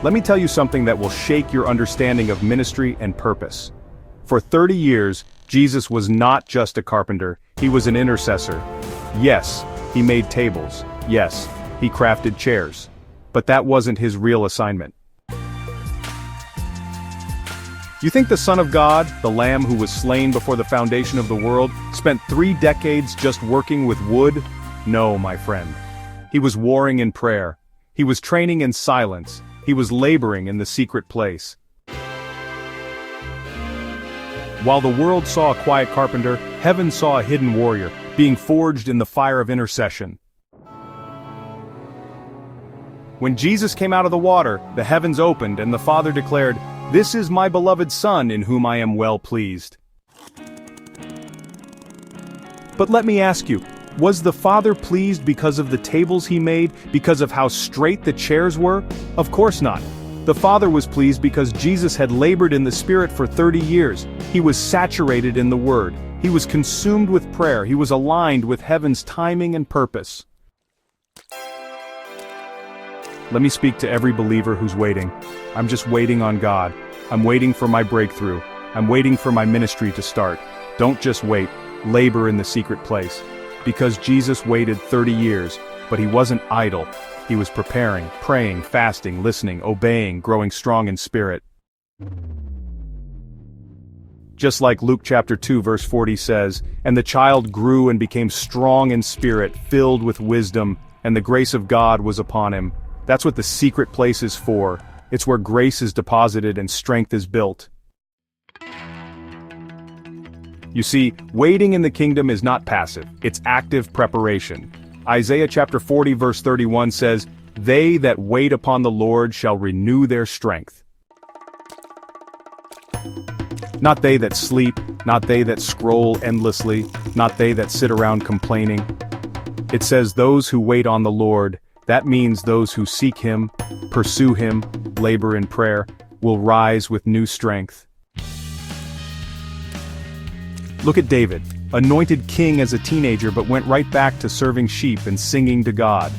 Let me tell you something that will shake your understanding of ministry and purpose. For 30 years, Jesus was not just a carpenter, he was an intercessor. Yes, he made tables. Yes, he crafted chairs. But that wasn't his real assignment. You think the Son of God, the Lamb who was slain before the foundation of the world, spent 3 decades just working with wood? No, my friend. He was warring in prayer. He was training in silence. He was laboring in the secret place. While the world saw a quiet carpenter, heaven saw a hidden warrior, being forged in the fire of intercession. When Jesus came out of the water, the heavens opened and the Father declared, "This is my beloved Son in whom I am well pleased." But let me ask you, was the Father pleased because of the tables he made, because of how straight the chairs were? Of course not. The Father was pleased because Jesus had labored in the Spirit for 30 years. He was saturated in the Word. He was consumed with prayer. He was aligned with heaven's timing and purpose. Let me speak to every believer who's waiting. I'm just waiting on God. I'm waiting for my breakthrough. I'm waiting for my ministry to start. Don't just wait. Labor in the secret place. Because Jesus waited 30 years, but he wasn't idle. He was preparing, praying, fasting, listening, obeying, growing strong in spirit. Just like Luke chapter 2 verse 40 says, "And the child grew and became strong in spirit, filled with wisdom, and the grace of God was upon him." That's what the secret place is for. It's where grace is deposited and strength is built. You see, waiting in the kingdom is not passive, it's active preparation. Isaiah chapter 40 verse 31 says, "They that wait upon the Lord shall renew their strength." Not they that sleep, not they that scroll endlessly, not they that sit around complaining. It says those who wait on the Lord, that means those who seek him, pursue him, labor in prayer, will rise with new strength. Look at David, anointed king as a teenager but went right back to serving sheep and singing to God.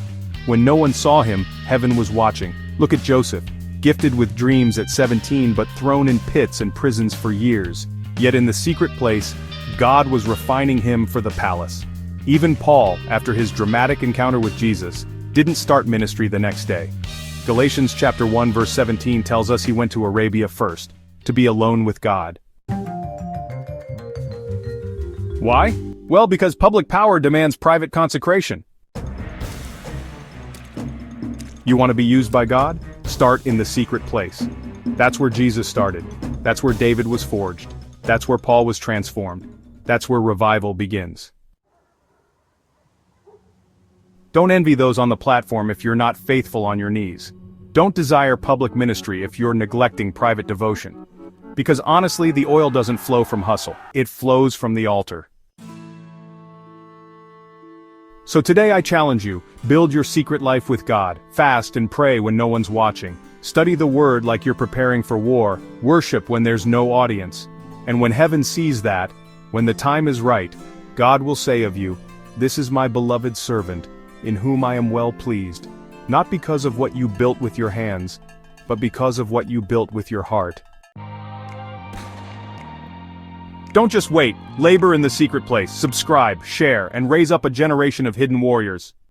When no one saw him, heaven was watching. Look at Joseph, gifted with dreams at 17 but thrown in pits and prisons for years. Yet in the secret place, God was refining him for the palace. Even Paul, after his dramatic encounter with Jesus, didn't start ministry the next day. Galatians chapter 1 verse 17 tells us he went to Arabia first, to be alone with God. Why? Well, because public power demands private consecration. You want to be used by God? Start in the secret place. That's where Jesus started. That's where David was forged. That's where Paul was transformed. That's where revival begins. Don't envy those on the platform if you're not faithful on your knees. Don't desire public ministry if you're neglecting private devotion. Because honestly, the oil doesn't flow from hustle. It flows from the altar. So today I challenge you, build your secret life with God, fast and pray when no one's watching, study the word like you're preparing for war, worship when there's no audience. And when heaven sees that, when the time is right, God will say of you, "This is my beloved servant, in whom I am well pleased," not because of what you built with your hands, but because of what you built with your heart. Don't just wait, labor in the secret place, subscribe, share, and raise up a generation of hidden warriors.